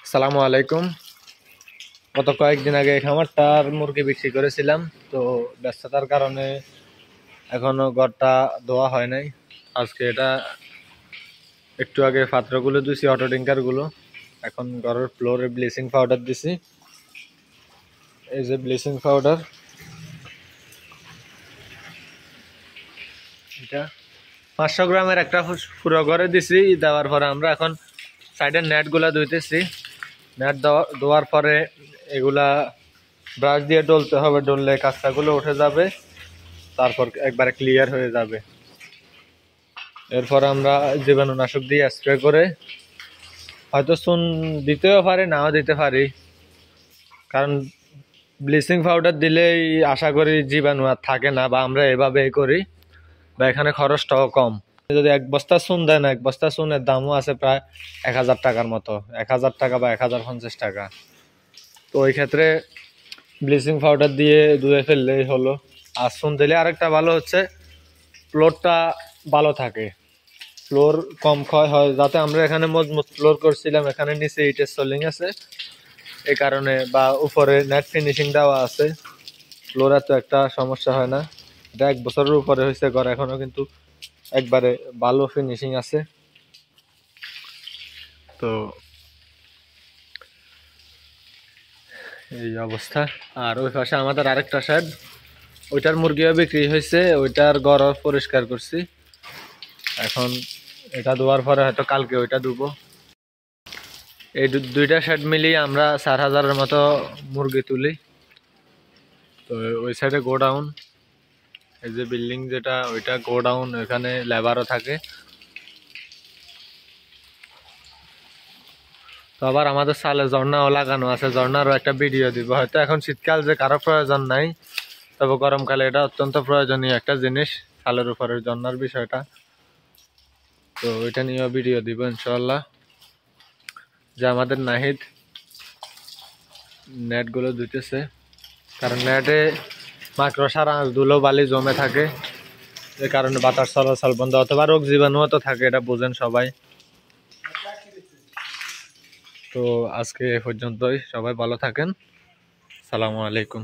আসসালামু আলাইকুম। গত কয়েকদিন আগে এই খামারটার মুরগি বিক্রি করেছিলাম, তো ব্যস্ততার কারণে এখনো ঘরটা ধোয়া হয় নাই। আজকে এটা একটু আগে পাত্রগুলো দিছি, অটো ডিঙ্কার গুলো। এখন ঘরের ফ্লোরে ব্লিচিং পাউডার দিছি। এই যে ব্লিচিং পাউডার, এটা 500 গ্রামের একটা পুরো ঘরে দিছি। দেওয়ার পরে আমরা এখন সাইডের নেট গুলা ধুইতেছি। নেট ধোয়ার পরে এগুলা ব্রাশ দিয়ে ডলতে হবে, ডললে কাঁচটাগুলো উঠে যাবে, তারপর একবারে ক্লিয়ার হয়ে যাবে। এরপর আমরা জীবাণুনাশক দিয়ে স্প্রে করে, হয়তো চুন দিতেও পারি, নাও দিতে পারি, কারণ ব্লিচিং পাউডার দিলেই আশা করি জীবাণু আর থাকে না, বা আমরা এভাবে করি, বা এখানে খরচটাও কম। যদি এক বস্তা চুন দেন, এক বস্তা চুনের দামও আছে প্রায় 1000 টাকার মতো, 1000 টাকা বা 1050 টাকা। তো ওই ক্ষেত্রে ব্লিচিং পাউডার দিয়ে ধুয়ে ফেললেই হলো। আর চুন দিলে আরেকটা ভালো হচ্ছে, ফ্লোরটা ভালো থাকে, ফ্লোর কম ক্ষয় হয়। যাতে আমরা এখানে মজবুত ফ্লোর করছিলাম, এখানে নিচে ইটের সোলিং আছে এই কারণে, বা উপরে নেট ফিনিশিং দেওয়া আছে, ফ্লোরে তো একটা সমস্যা হয় না। এটা 1 বছরের উপরে হয়েছে ঘর, এখনো কিন্তু একবারে ভালো ফিনিশিং আছে। তো এই অবস্থা। আর ওই পাশে আমাদের আরেকটা শেড, ওইটার মুরগিও বিক্রি হয়েছে, ওইটার ঘর পরিষ্কার করছি। এখন এটা ধোয়ার পরে হয়তো কালকে ওইটা ধুবো। এই দুইটা শেড মিলিয়ে আমরা 4000-এর মতো মুরগি তুলি। তো ওই সাইডে গোডাউন, এই যে বিল্ডিং যেটা, ওইটা গোডাউন, এখানে লেবারও থাকে। তো আবার আমাদের সালে ঝর্ণাও লাগানো আছে, ঝর্ণারও একটা ভিডিও দিব। হয়তো এখন শীতকাল যে কারো প্রয়োজন নাই, তবে গরমকালে এটা অত্যন্ত প্রয়োজনীয় একটা জিনিস, সালের উপরে ঝর্ণার বিষয়টা। তো ওইটা নিয়েও ভিডিও দিব ইনশাল্লাহ। যে আমাদের নাহিদ নেটগুলো ধুইতেছে, কারণ নেটে মাকড়সার ধুলো বালি জমে থাকে, যে কারণে বাতাস চলাচল বন্ধ, অথবা রোগ জীবাণুও তো থাকে, এটা বোঝেন সবাই। তো আজকে এ পর্যন্তই, সবাই ভালো থাকেন। সালামু আলাইকুম।